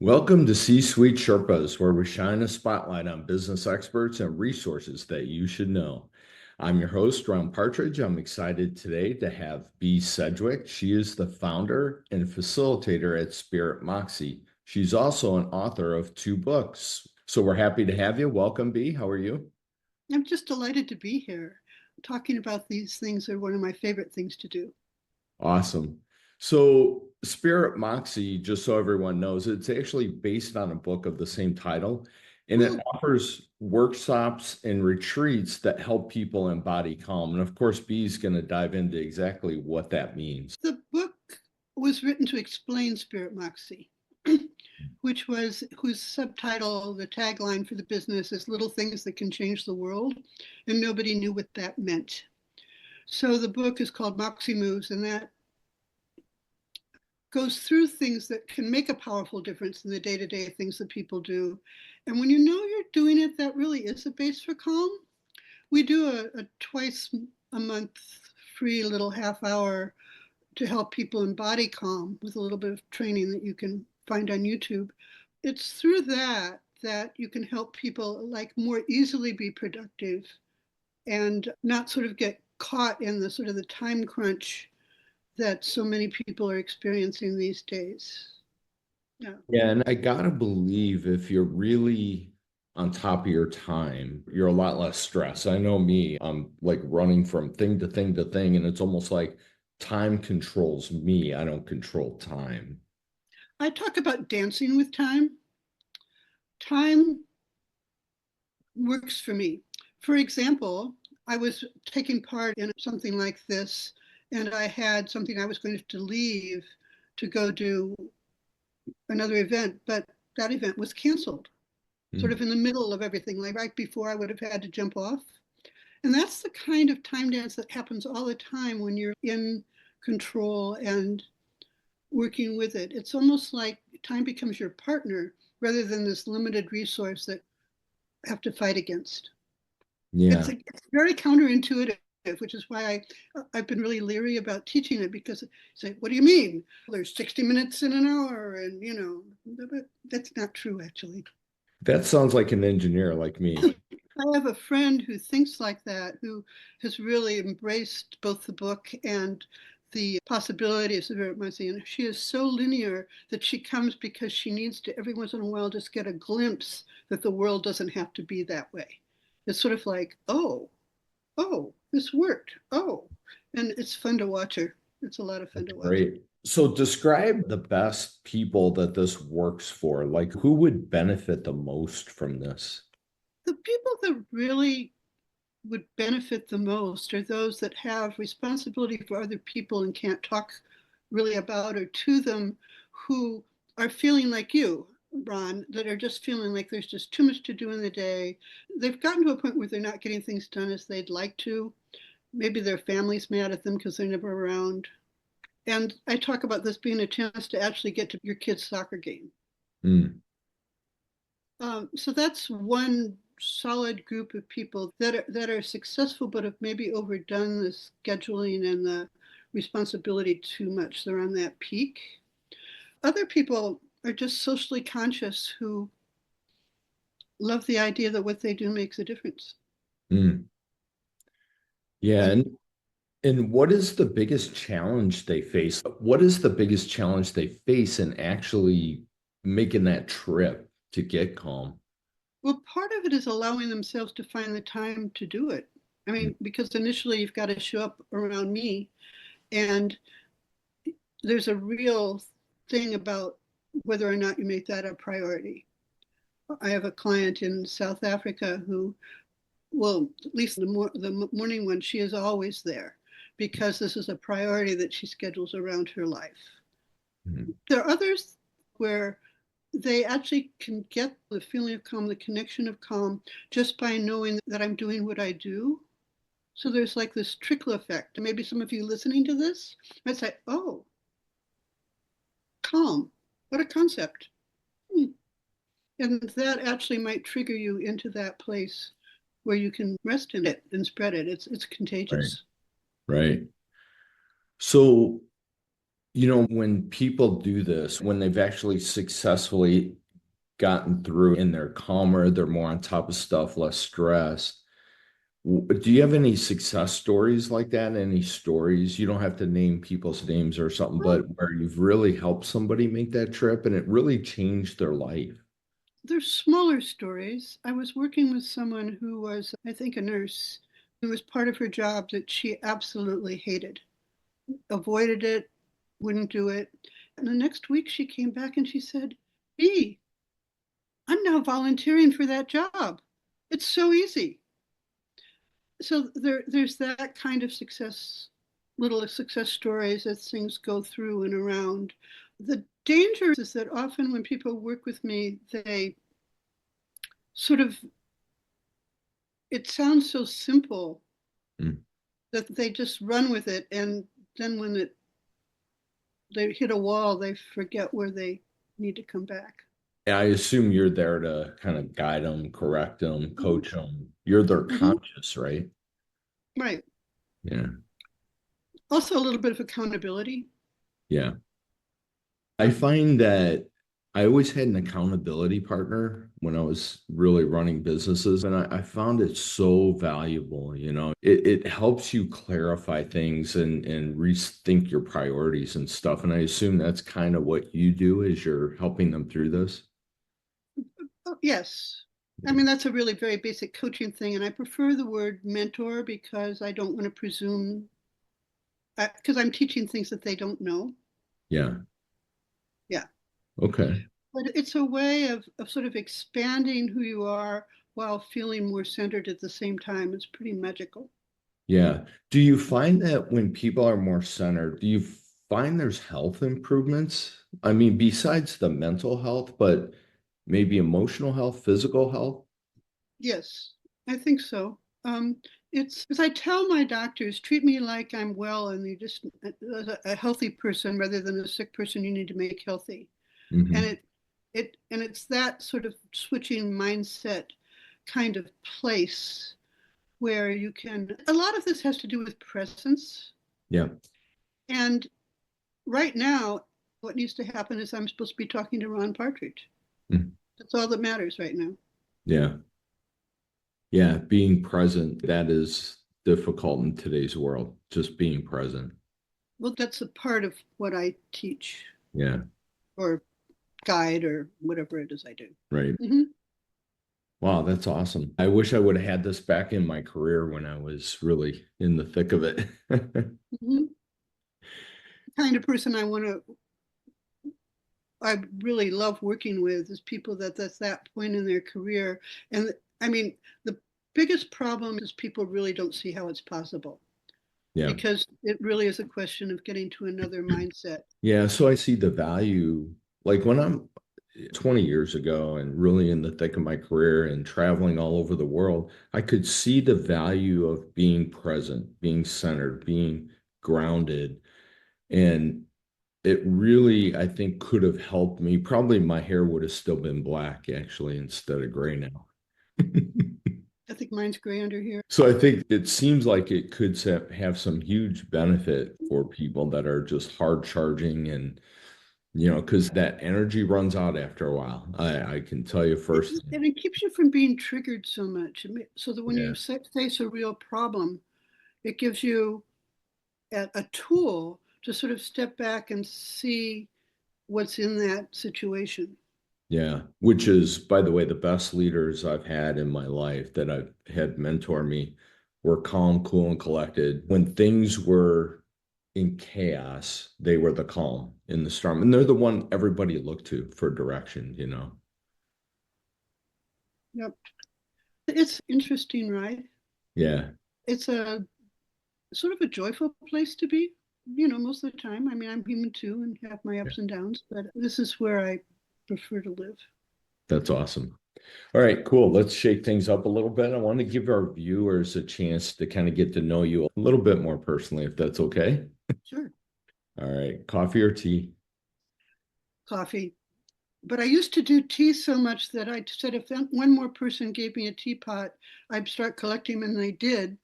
Welcome to C-Suite Sherpas, where we shine a spotlight on business experts and resources that you should know. I'm your host, Ron Partridge. I'm excited today to have B Sedgwick. She is the founder and facilitator at Spirit Moxie. She's also an author of two books. So we're happy to have you. Welcome, B. How are you? I'm just delighted to be here. Talking about these things are one of my favorite things to do. Awesome. So, Spirit Moxie, just so everyone knows, it's actually based on a book of the same title, and it Well, offers workshops and retreats that help people embody calm. And of course, B is going to dive into exactly what that means. the book was written to explain Spirit Moxie, whose subtitle, the tagline for the business is Little Things That Can Change the World, and nobody knew what that meant. So the book is called Moxie Moves, and that goes through things that can make a powerful difference in the day-to-day things that people do. And when you know you're doing it, that really is a base for calm. We do a twice a month free little half hour to help people embody calm with a little bit of training that you can find on YouTube. It's through that you can help people like more easily be productive and not sort of get caught in the sort of the time crunch that so many people are experiencing these days. Yeah. Yeah, and I gotta believe if you're really on top of your time, you're a lot less stressed. I know me, I'm like running from thing to thing to thing, and it's almost like time controls me. I don't control time. I talk about dancing with time. Time works for me. For example, I was taking part in something like this, and I had something I was going to leave to go do another event, but that event was canceled, sort Mm, of in the middle of everything, like right before I would have had to jump off. And that's the kind of time dance that happens all the time when you're in control and working with it. It's almost like time becomes your partner rather than this limited resource that you have to fight against. yeah, It's very counterintuitive, which is why I've been really leery about teaching it because it's like, what do you mean? There's 60 minutes in an hour, and but that's not true actually. that sounds like an engineer like me. I have a friend who thinks like that, who has really embraced both the book and the possibilities of it. And she is so linear that she comes because she needs to every once in a while just get a glimpse that the world doesn't have to be that way. It's sort of like, oh, this worked. Oh, and it's fun to watch her. It's a lot of fun That's to watch. great. So describe the best people that this works for. Like who would benefit the most from this? The people that really would benefit the most are those that have responsibility for other people and can't talk really about or to them, who are feeling like you, Ron, that are just feeling like there's just too much to do in the day. They've gotten to a point where they're not getting things done as they'd like to. Maybe their family's mad at them because they're never around. And I talk about this being a chance to actually get to your kid's soccer game. Mm, So that's one solid group of people that are successful, but have maybe overdone the scheduling and the responsibility too much. They're on that peak. Other people are just socially conscious who love the idea that what they do makes a difference. mm. Yeah, And and what is the biggest challenge they face? What is the biggest challenge they face in actually making that trip to get calm? well, part of it is allowing themselves to find the time to do it. I Mm, mean, because initially you've got to show up around me, and there's a real thing about whether or not you make that a priority. I have a client in South Africa who, well, at least the morning when she is always there because this is a priority that she schedules around her life. mm. There are others where they actually can get the feeling of calm, the connection of calm, just by knowing that I'm doing what I do. So there's like this trickle effect. Maybe some of you listening to this might say, oh, calm. What a concept. Hmm. And that actually might trigger you into that place where you can rest in it and spread it. It's Right, contagious. right. So When people do this, when they've actually successfully gotten through and they're calmer, they're more on top of stuff, less stressed. Do you have any success stories like that? Any stories? You don't have to name people's names or something, Well, but where you've really helped somebody make that trip and it really changed their life. there's smaller stories. I was working with someone who was, I think, a nurse. It was part of her job that she absolutely hated, avoided it, wouldn't do it. And the next week she came back and she said, B, I'm now volunteering for that job. It's so easy. So there's that kind of success, little success stories as things go through and around. The danger is that often when people work with me, they sort of, it sounds so simple Mm. that they just run with it. And then when they hit a wall, they forget where they need to come back. I assume you're there to kind of guide them, correct them, Mm-hmm. coach them. You're their Mm-hmm. conscious, right? Right. Yeah. Also, a little bit of accountability. Yeah. I find that I always had an accountability partner when I was really running businesses, and I found it so valuable. It helps you clarify things and rethink your priorities and stuff. And I assume that's kind of what you do as you're helping them through this. Oh, yes. I Yeah. mean, that's a really very basic coaching thing. And I prefer the word mentor because I don't want to presume, because I'm teaching things that they don't know. Yeah. Yeah. Okay. But it's a way of sort of expanding who you are while feeling more centered at the same time. It's pretty magical. Yeah. Do you find that when people are more centered, do you find there's health improvements? I mean, besides the mental health, but maybe emotional health, physical health? Yes, I think so. It's as I tell my doctors, treat me like I'm well and you just a healthy person rather than a sick person you need to make healthy. And Hmm. it's that sort of switching mindset kind of place where you can a lot of this has to do with presence. Yeah. And right now, what needs to happen is I'm supposed to be talking to Ron Partridge. Mm. That's all that matters right now. Yeah. Yeah. Being present, that is difficult in today's world, just being present. Well, that's a part of what I teach Yeah. or guide or whatever it is I do. Right. Mm-hmm. Wow, that's awesome. I wish I would have had this back in my career when I was really in the thick of it. Mm-hmm. The kind of person I really love working with is people that's that point in their career. And I mean, the biggest problem is people really don't see how it's possible Yeah. because it really is a question of getting to another mindset. Yeah. So I see the value, like when I'm 20 years ago and really in the thick of my career and traveling all over the world, I could see the value of being present, being centered, being grounded. And it really, I think, could have helped me. Probably my hair would have still been black actually instead of gray now. I think mine's gray under here. So I think it seems like it could have some huge benefit for people that are just hard charging and, because that energy runs out after a while. I can tell you first. And it keeps you from being triggered so much. So that when Yeah. you face a real problem, it gives you a tool to sort of step back and see what's in that situation. Yeah. Which is, by the way, the best leaders I've had in my life that I've had mentor me were calm, cool, and collected. When things were in chaos, they were the calm in the storm. And they're the one everybody looked to for direction. Yep. It's interesting, right? Yeah. It's a sort of a joyful place to be, most of the time. I mean, I'm human too and have my Yeah. ups and downs, but this is where I prefer to live. That's awesome. All right, cool. Let's shake things up a little bit. I want to give our viewers a chance to kind of get to know you a little bit more personally, if that's okay. Sure. All right, coffee or tea? Coffee. But I used to do tea so much that I said if one more person gave me a teapot, I'd start collecting them, and they did.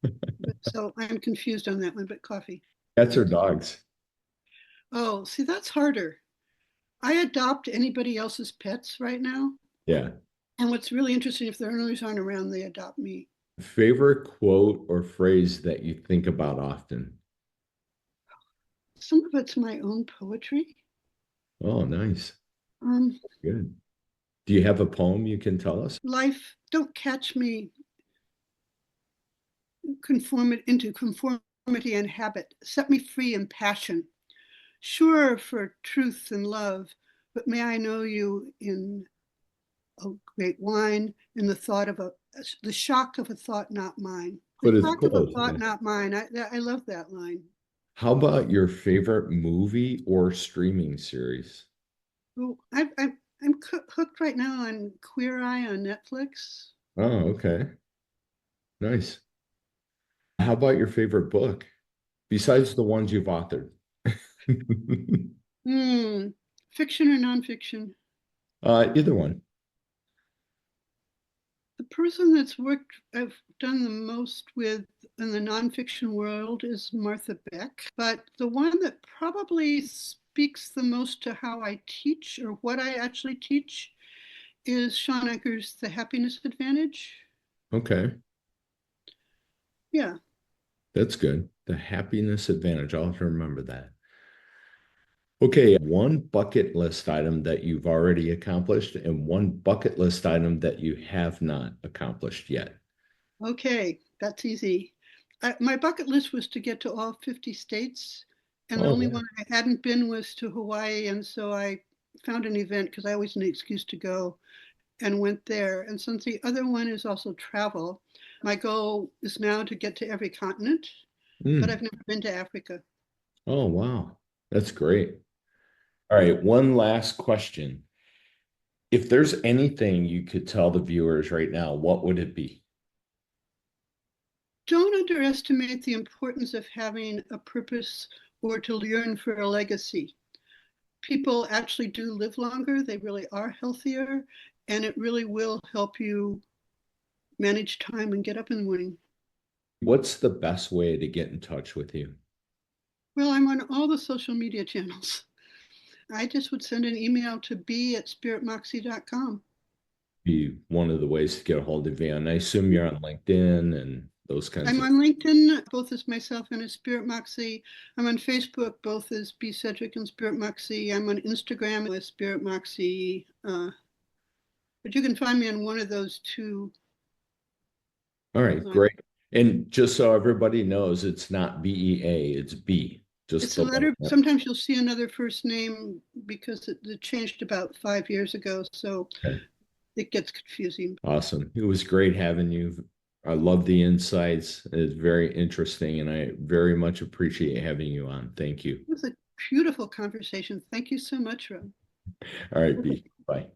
But so I'm confused on that one, but coffee. Cats or dogs? Oh, see, that's harder. I adopt anybody else's pets right now. Yeah. And what's really interesting, if their owners aren't around, they adopt me. Favorite quote or phrase that you think about often? Some of it's my own poetry. Oh, nice. Um, Good. Do you have a poem you can tell us? Life, don't catch me conform it into conformity and habit. Set me free in passion. Sure for truth and love, but may I know you in a great wine, in the shock of a thought not mine. The But it's shock of a close. thought Yeah. not mine. I love that line. How about your favorite movie or streaming series? Oh, I'm hooked right now on Queer Eye on Netflix. Oh, okay. Nice. How about your favorite book besides the ones you've authored? Hmm. Fiction or nonfiction? Either one. The person I've done the most with in the nonfiction world is Martha Beck, but the one that probably speaks the most to how I teach or what I actually teach is Sean Ecker's The Happiness Advantage. Okay, Yeah. that's good. The happiness advantage. I'll have to remember that. Okay, one bucket list item that you've already accomplished and one bucket list item that you have not accomplished yet. Okay, that's easy. My bucket list was to get to all 50 states, and the Oh, only yeah. one I hadn't been was to Hawaii. And so I found an event because I always need an excuse to go and went there. And since the other one is also travel, my goal is now to get to every continent, but Mm. I've never been to Africa. Oh, wow. That's great. All right, one last question. If there's anything you could tell the viewers right now, what would it be? Don't underestimate the importance of having a purpose or to yearn for a legacy. People actually do live longer, they really are healthier, and it really will help you manage time and get up in the morning. What's the best way to get in touch with you? Well, I'm on all the social media channels. I just would send an email to b@spiritmoxie.com. Be one of the ways to get a hold of you. And I assume you're on LinkedIn and those kinds I'm of. on LinkedIn, both as myself and as Spirit Moxie. I'm on Facebook, both as B Sedgwick and Spirit Moxie. I'm on Instagram as Spirit Moxie. But you can find me on one of those two. All right, great. And just so everybody knows, it's not BEA, it's B. Just It's a the letter. letter. Sometimes you'll see another first name because it changed about 5 years ago. So Okay. it gets confusing. Awesome. It was great having you. I love the insights. It's very interesting, and I very much appreciate having you on. Thank you. It was a beautiful conversation. Thank you so much, Rob. All right, B. Bye.